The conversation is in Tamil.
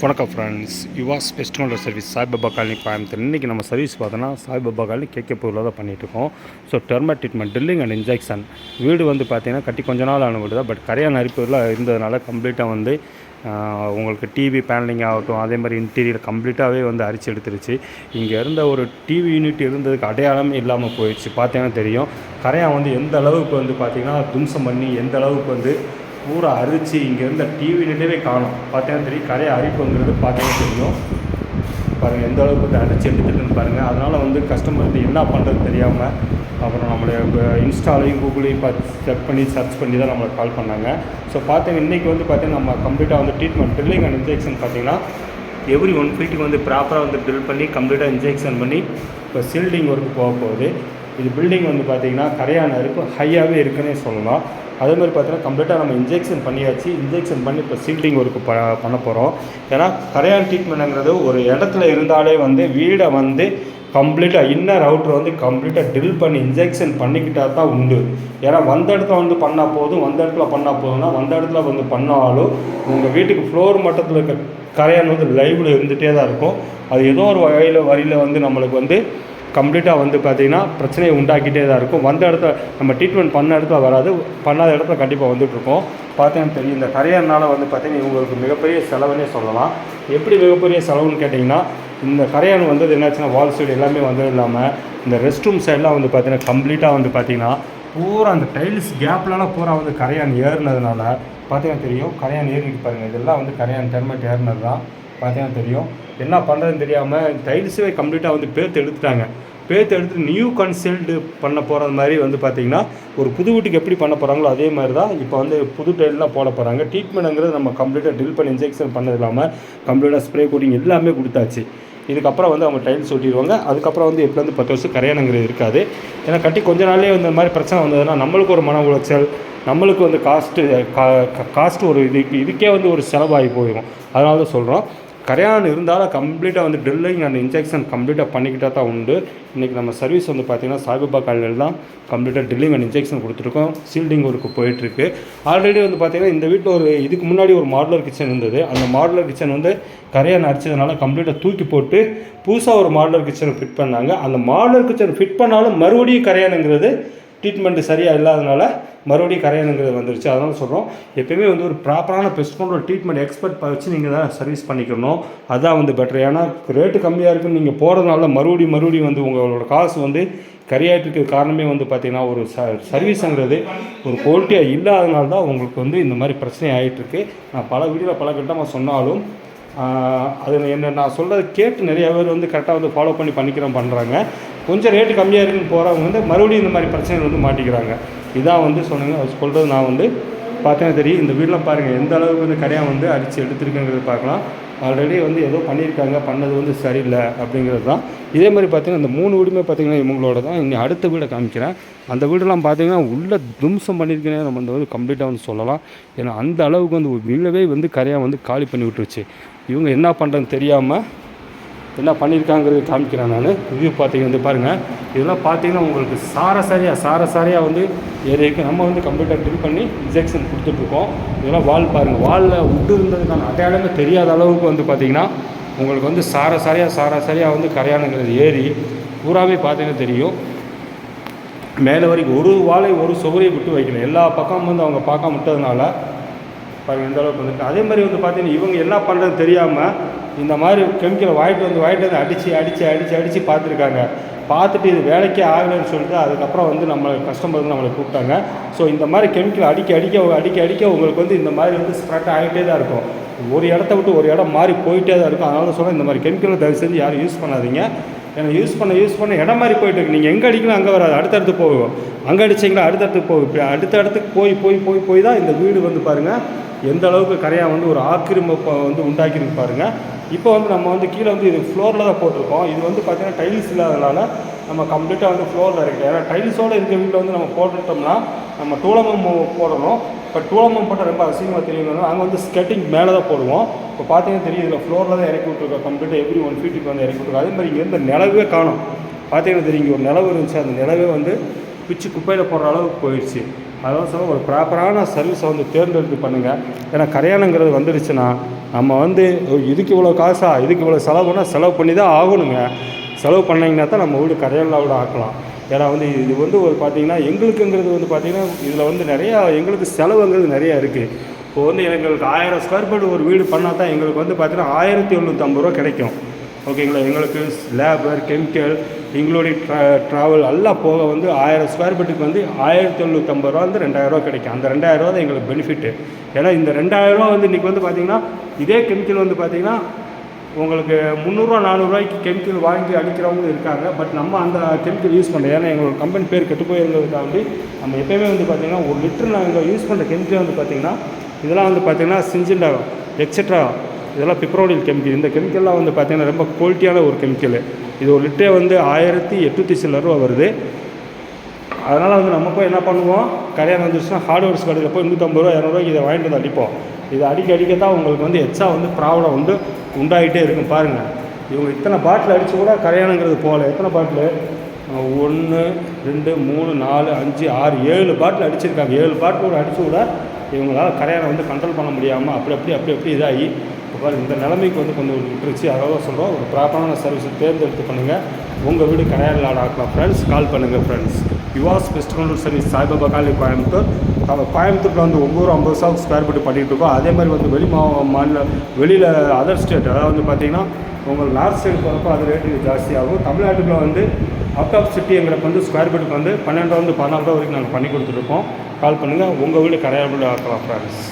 வணக்கம் friends, Yuvas pest control service Saibaba colony Coimbatore. இன்றைக்கி நம்ம சர்வீஸ் பார்த்தோன்னா சாய்பாபா காலனி கேகேபூரில் தான் பண்ணிகிட்ருக்கோம். So termite treatment, drilling and injection. வீடு வந்து பார்த்திங்கன்னா கட்டி கொஞ்ச நாள் ஆன வீடு தான். பட் கரையான் அரிப்புலாம் இருந்ததுனால கம்ப்ளீட்டாக வந்து உங்களுக்கு டிவி பேனலிங் ஆகட்டும், அதே மாதிரி இன்டீரியர் கம்ப்ளீட்டாகவே வந்து அரிச்சு எடுத்துருச்சு. இங்கே இருந்த ஒரு டிவி யூனிட் இருந்ததுக்கு அடையாளமே இல்லாமல் போயிடுச்சு. பார்த்தீங்கன்னா தெரியும் கரையான் வந்து எந்த அளவுக்கு வந்து பார்த்திங்கன்னா தும்சம் பண்ணி எந்த அளவுக்கு வந்து பூரா அரிச்சு இங்கே இருந்த டிவி யூனிட்டே காணும். பார்த்தீங்கன்னா தெரியும் கரையை அரிப்புங்கிறது பார்த்தீங்கன்னா தெரியும். பாருங்கள் எந்த அளவுக்கு வந்து அரிச்சு எடுத்துட்டுன்னு பாருங்கள். அதனால் வந்து கஸ்டமர் வந்து என்ன பண்ணுறது தெரியாமல் அப்புறம் நம்மளை இன்ஸ்டாலையும் கூகுளையும் செக் பண்ணி சர்ச் பண்ணி தான் நம்மளுக்கு கால் பண்ணாங்க. ஸோ பார்த்தீங்கன்னா இன்றைக்கி வந்து பார்த்திங்கன்னா நம்ம கம்ப்ளீட்டாக வந்து ட்ரீட்மெண்ட் ட்ரில்லிங் அண்ட் இன்ஜெக்ஷன் பார்த்திங்கன்னா எவ்ரி 1 ஃபீட்டுக்கு வந்து ப்ராப்பராக வந்து ட்ரில் பண்ணி கம்ப்ளீட்டாக இன்ஜெக்ஷன் பண்ணி இப்போ சீல்டிங் ஒர்க்கு போக போகுது. இது பில்டிங் வந்து பார்த்திங்கன்னா கரையான அரிப்பு ஹையாகவே இருக்குன்னே சொல்லலாம். அதே மாதிரி பார்த்தீங்கன்னா கம்ப்ளீட்டாக நம்ம இன்ஜெக்ஷன் பண்ணியாச்சு. இன்ஜெக்ஷன் பண்ணி இப்போ சீல்டிங் ஒர்க்கு பண்ண போகிறோம். ஏன்னா கரையான் ட்ரீட்மெண்ட்டுங்கிறது ஒரு இடத்துல இருந்தாலே வந்து வீடை வந்து கம்ப்ளீட்டாக இன்னர் அவுட்டர் வந்து கம்ப்ளீட்டாக ட்ரில் பண்ணி இன்ஜெக்ஷன் பண்ணிக்கிட்டால் தான் உண்டு. ஏன்னா வந்த இடத்துல வந்து பண்ணால் போதும், வந்த இடத்துல பண்ணால் போதும்னா வந்த இடத்துல வந்து பண்ணாலும் உங்கள் வீட்டுக்கு ஃப்ளோர் மட்டத்தில் இருக்க கரையான் வந்து லைவில் இருந்துகிட்டே தான் இருக்கும். அது ஏதோ ஒரு வழியில் வந்து நம்மளுக்கு வந்து கம்ப்ளீட்டாக வந்து பார்த்திங்கன்னா பிரச்சனையை உண்டாக்கிட்டே தான் இருக்கும். வந்த இடத்துல நம்ம ட்ரீட்மெண்ட் பண்ண இடத்துல வராது, பண்ணாத இடத்துல கண்டிப்பாக வந்துட்டுருக்கோம். பார்த்தீங்கன்னா தெரியும் இந்த கரையானால் வந்து பார்த்திங்கன்னா இவங்களுக்கு மிகப்பெரிய செலவுன்னே சொல்லலாம். எப்படி மிகப்பெரிய செலவுன்னு கேட்டிங்கன்னா, இந்த கரையான் வந்தது என்னாச்சுன்னா வால் சைடு எல்லாமே வந்தது இல்லாமல் இந்த ரெஸ்ட் ரூம் சைடெலாம் வந்து பார்த்திங்கன்னா கம்ப்ளீட்டாக வந்து பார்த்திங்கன்னா பூரா அந்த டைல்ஸ் கேப்லலாம் பூரா வந்து கரையான் ஏறினதுனால பார்த்திங்கன்னா தெரியும் கரையான் ஏறிட்டு பாருங்கள். இதெல்லாம் வந்து கரையான் டெர்மேட் ஏறினது தான். பார்த்தீங்கன்னா தெரியும் என்ன பண்ணுறதுன்னு தெரியாமல் டைல்ஸே கம்ப்ளீட்டாக வந்து பேர்த்து எடுத்துட்டு நியூ கன்சல்ட் பண்ண போகிறது மாதிரி வந்து பார்த்திங்கன்னா ஒரு புது வீட்டுக்கு எப்படி பண்ண போகிறாங்களோ அதே மாதிரி தான் இப்போ வந்து புது டைல்லாம் போட போகிறாங்க. ட்ரீட்மெண்ட்டுங்கிறது நம்ம கம்ப்ளீட்டாக ட்ரில் பண்ணி இன்ஜெக்ஷன் பண்ணது இல்லாமல் கம்ப்ளீட்டாக ஸ்ப்ரே கோட்டிங் எல்லாமே கொடுத்தாச்சு. இதுக்கப்புறம் வந்து அவங்க டைல்ஸ் ஒட்டிடுவாங்க. அதுக்கப்புறம் வந்து எப்போ வந்து 10 வருஷம் கரையானுங்கிறது இருக்காது. ஏன்னா கட்டி கொஞ்ச நாளே வந்து இந்த மாதிரி பிரச்சனை வந்ததுன்னா நம்மளுக்கு ஒரு மன உளைச்சல், நம்மளுக்கு வந்து காஸ்ட்டு ஒரு இதுக்கே வந்து ஒரு செலவாகி போயிடும். அதனால தான் சொல்கிறோம் கரையான் இருந்தாலும் கம்ப்ளீட்டாக வந்து ட்ரில்லிங் அண்ட் இன்ஜெக்ஷன் கம்ப்ளீட்டாக பண்ணிக்கிட்டால் தான் உண்டு. இன்றைக்கி நம்ம சர்வீஸ் வந்து பார்த்திங்கன்னா சாய்பாபா காலனியில் தான் கம்ப்ளீட்டாக ட்ரில்லிங் அண்ட் இன்ஜெக்ஷன் கொடுத்துருக்கோம். சீல்டிங் ஒர்க்கு போயிட்டுருக்கு. ஆல்ரெடி வந்து பார்த்திங்கன்னா இந்த வீட்டில் ஒரு இதுக்கு முன்னாடி ஒரு மாடுலர் கிச்சன் இருந்தது. அந்த மாடுலர் கிச்சன் வந்து கரையான் அடித்ததுனால கம்ப்ளீட்டாக தூக்கி போட்டு புதுசாக ஒரு மாடுலர் கிச்சனை ஃபிட் பண்ணாங்க. அந்த மாடுலர் கிச்சன் ஃபிட் பண்ணாலும் மறுபடியும் கரையானுங்கிறது ட்ரீட்மெண்ட்டு சரியாக இல்லாதனால மறுபடியும் கரையானுங்கிறது வந்துருச்சு. அதனால் சொல்கிறோம் எப்போயுமே வந்து ஒரு ப்ராப்பரான பெஸ்ட் கண்ட்ரோல் ட்ரீட்மெண்ட் எக்ஸ்பர்ட் வச்சு நீங்கள் தான் சர்வீஸ் பண்ணிக்கணும். அதுதான் வந்து பெட்டர். ஏன்னா ரேட்டு கம்மியாக இருக்குன்னு நீங்கள் போகிறதுனால மறுபடியும் வந்து உங்களோட காசு வந்து கரையாட்டுக்கு காரணமே வந்து பார்த்திங்கன்னா ஒரு சர்வீஸுங்கிறது ஒரு குவாலிட்டியாக இல்லாதனால தான் உங்களுக்கு வந்து இந்த மாதிரி பிரச்சனை ஆகிட்டுருக்கு. நான் பல வீடியோவில் பல கட்டமாக சொன்னாலும் அது என்ன நான் சொல்கிறத கேட்டு நிறைய பேர் வந்து கரெக்டாக வந்து ஃபாலோ பண்ணுறாங்க. கொஞ்சம் ரேட்டு கம்மியாக இருக்குன்னு போகிறவங்க வந்து மறுபடியும் இந்த மாதிரி பிரச்சனைகள் வந்து மாட்டிக்கிறாங்க. இதான் வந்து சொல்கிறது. நான் வந்து பார்த்தீங்கன்னா தெரியும் இந்த வீடெலாம் பாருங்கள் எந்த அளவுக்கு வந்து கரையான் வந்து அடித்து எடுத்துருக்குங்கிறது பார்க்கலாம். ஆல்ரெடி வந்து ஏதோ பண்ணியிருக்காங்க, பண்ணது வந்து சரியில்லை அப்படிங்கிறது தான். இதே மாதிரி பார்த்திங்கன்னா இந்த 3 வீடுமே பார்த்திங்கன்னா இவங்களோட தான். இன்னும் அடுத்த வீடை காமிக்கிறேன். அந்த வீடெல்லாம் பார்த்திங்கன்னா உள்ள தும்சம் பண்ணியிருக்கேனே நம்ம வந்து கம்ப்ளீட்டாக வந்து சொல்லலாம். ஏன்னா அந்த அளவுக்கு வந்து வீடவே வந்து கரையான் வந்து காலி பண்ணி விட்டுருச்சு. இவங்க என்ன பண்ணுறதுன்னு தெரியாமல் என்ன பண்ணியிருக்காங்கிறது காமிக்கிறேன் நான். இது பார்த்திங்கன்னா வந்து பாருங்கள் இதெல்லாம் பார்த்திங்கன்னா உங்களுக்கு சாரசாரியாக வந்து ஏரியாவுக்கு நம்ம வந்து கம்ப்ளீட்டாக ட்ரில் பண்ணி இன்ஜெக்ஷன் கொடுத்துட்ருக்கோம். இதெல்லாம் வால் பாருங்கள், வாலில் விட்டு இருந்ததுக்கான அடையாளமே தெரியாத அளவுக்கு வந்து பார்த்திங்கன்னா உங்களுக்கு வந்து சாரசாரியாக வந்து கரையானுங்கிறது ஏறி பூராவே பார்த்திங்கன்னா தெரியும். மேலே வரைக்கும் ஒரு வாழை ஒரு சுவரையை விட்டு வைக்கணும். எல்லா பக்கமும் வந்து அவங்க பார்க்க விட்டதுனால பாருங்கள் எந்த அளவுக்கு வந்துருக்கு. அதே மாதிரி வந்து பார்த்திங்கன்னா இவங்க என்ன பண்ணுறது தெரியாமல் இந்த மாதிரி கெமிக்கலை வாங்கிட்டு வந்து அடித்து பார்த்துருக்காங்க. பார்த்துட்டு இது வேலைக்கே ஆகலைன்னு சொல்லிட்டு அதுக்கப்புறம் வந்து நம்ம கஸ்டமர் வந்து நம்மளை கூப்பிட்டாங்க. ஸோ இந்த மாதிரி கெமிக்கல் அடிக்க உங்களுக்கு வந்து இந்த மாதிரி வந்து ஸ்ப்ரெட் ஆகிட்டே தான் இருக்கும். ஒரு இடத்த விட்டு ஒரு இடம் மாறி போயிட்டே தான் இருக்கும். அதனால சொல்கிறேன் இந்த மாதிரி கெமிக்கலை தயவு செஞ்சு யாரும் யூஸ் பண்ணாதீங்க. ஏன்னா யூஸ் பண்ண இடம் மாதிரி போயிட்டு இருக்கு. நீங்கள் எங்கே அடிக்கலாம் அங்கே வராது, அடுத்தடுத்து போகும். அங்கே அடிச்சிங்களா அடுத்தடுத்து போகும். இப்படி அடுத்தடுத்துக்கு போய் தான் இந்த வீடு வந்து பாருங்கள் எந்த அளவுக்கு கரையான் வந்து ஒரு ஆக்கிரமிப்பை வந்து உண்டாக்கிருக்கு பாருங்கள். இப்போ வந்து நம்ம வந்து கீழே வந்து இது ஃப்ளோரில் தான் போட்டிருக்கோம். இது வந்து பார்த்திங்கன்னா டைல்ஸ் இல்லாதனால நம்ம கம்ப்ளீட்டாக வந்து ஃப்ளோரில் இருக்குது. ஏன்னா டைல்ஸோடு இருக்க வீட்டில் வந்து நம்ம போட்டுட்டோம்னா நம்ம டூலமம் போடணும். இப்போ டூலமம் போட்டால் ரொம்ப அசிங்கமாக தெரியுங்க. அங்கே வந்து ஸ்கெட்டிங் மேலே தான் போடுவோம். இப்போ பார்த்தீங்கன்னா தெரியும் இதில் ஃப்ளோரில் தான் இறக்கி விட்ருக்கோம். கம்ப்ளீட்டாக எவ்ரி 1 ஃபீட்டுக்கு வந்து இறக்கி விட்ருக்கோம். அதே மாதிரி இங்கே இருந்த நிலவே காணும். பார்த்தீங்கன்னா தெரியும் இங்கே ஒரு நிலவு இருந்துச்சு. அந்த நிலவே வந்து பிச்சு குப்பையில் போடுற அளவுக்கு போயிடுச்சு. அதெல்லாம் சொல்ல ஒரு ப்ராப்பரான சர்வீஸை வந்து தேர்ந்தெடுத்து பண்ணுங்கள். ஏன்னா கரையானுங்கிறது வந்துடுச்சுன்னா நம்ம வந்து இதுக்கு இவ்வளோ காசா, இதுக்கு இவ்வளோ செலவு பண்ணால் செலவு பண்ணி தான் ஆகணுங்க. செலவு பண்ணிங்கன்னா தான் நம்ம வீடு கரையானில் விட ஆக்கலாம். ஏன்னா வந்து இது வந்து ஒரு பார்த்திங்கன்னா எங்களுக்குங்கிறது வந்து பார்த்திங்கன்னா இதில் வந்து நிறையா எங்களுக்கு செலவுங்கிறது நிறையா இருக்குது. இப்போ வந்து எங்களுக்கு 1000 ஸ்கொயர் ஃபீட் ஒரு வீடு பண்ணால் தான் எங்களுக்கு வந்து பார்த்திங்கன்னா 1750 ரூபா கிடைக்கும். ஓகேங்களா? எங்களுக்கு லேபர், கெமிக்கல், இன்க்ளூடிங் ட்ராவல் எல்லாம் போக வந்து 1000 ஸ்கொயர் ஃபீட்டுக்கு வந்து 1750 ரூபா வந்து 2000 கிடைக்கும். அந்த 2000 தான் எங்களுக்கு பெனிஃபிட்டு. ஏன்னா இந்த 2000 வந்து இன்றைக்கி வந்து பார்த்திங்கன்னா இதே கெமிக்கல் வந்து பார்த்திங்கன்னா உங்களுக்கு 300 400 கெமிக்கல் வாங்கி அடிக்கிறவங்க இருக்காங்க. பட் நம்ம அந்த கெமிக்கல் யூஸ் பண்ணுறோம். ஏன்னா எங்களோட கம்பெனி பேர் கெட்டு போயிருந்ததுக்காண்டி நம்ம எப்போயுமே வந்து பார்த்திங்கன்னா 1 லிட்டர் நாங்கள் யூஸ் பண்ணுற கெமிக்கல் வந்து பார்த்திங்கன்னா இதெல்லாம் வந்து பார்த்திங்கன்னா சிஞ்சிண்டா எக்ஸெட்ரா இதெல்லாம் பிப்ரோனில் கெமிக்கல். இந்த கெமிக்கல்லாம் வந்து பார்த்திங்கன்னா ரொம்ப குவாலிட்டியான ஒரு கெமிக்கல். இது ஒரு லிட்டரே வந்து 1800 சில ரூபா வருது. அதனால் வந்து நம்ம போய் என்ன பண்ணுவோம், கரையான் வந்துச்சுன்னா ஹார்ட்வேர்ஸ் கடையில் போய் 150 ரூபா 200 இதை வாங்கிட்டு வந்து அடிப்போம். இதை அடிக்க தான் உங்களுக்கு வந்து எக்ஸ்ட்ரா வந்து ப்ராப்ளம் வந்து உண்டாகிட்டே இருக்கும். பாருங்கள், இவங்க இத்தனை பாட்டில் அடித்து கூட கரையானுங்கிறது போகல. எத்தனை பாட்டில் 1 2 3 4 5 6 7 பாட்டில் அடிச்சிருக்காங்க. 7 பாட்டில் கூட அடித்து கூட இவங்களால் கரையானை வந்து கண்ட்ரோல் பண்ண முடியாமல் அப்படி இதாகி இப்போ பாருங்கள் இந்த நிலைமைக்கு வந்து கொஞ்சம் விட்டுருச்சு. அதாவது சொல்கிறோம், ஒரு ப்ராப்பரான சர்வீஸை தேர்ந்தெடுத்து பண்ணுங்கள். உங்கள் வீடு கரையானில் ஆக்கலாம். ஃப்ரெண்ட்ஸ் கால் பண்ணுங்கள். Friends Yuvas pest control service Saibaba colony Coimbatore. கோயம்புத்தூரில் வந்து ஒவ்வொரு 50,000 ஸ்கொயர் ஃபீட் பண்ணிகிட்டு இருக்கோம். அதே மாதிரி வந்து வெளியில் அதர் ஸ்டேட், அதாவது வந்து பார்த்திங்கன்னா உங்களுக்கு நார்த் சைடு போகிறப்போ அது ரேட்டு ஜாஸ்தியாகும். தமிழ்நாட்டுக்குள்ள வந்து அவுட் ஆஃப் சிட்டிங்கிறப்ப வந்து ஸ்கொயர் ஃபீட்டுக்கு வந்து 12 14 வரைக்கும் நாங்கள் பண்ணி கொடுத்துருக்கோம். கால் பண்ணுங்கள். உங்கள் வீடு கரையானில் ஆக்கலாம். ஃப்ரெண்ட்ஸ்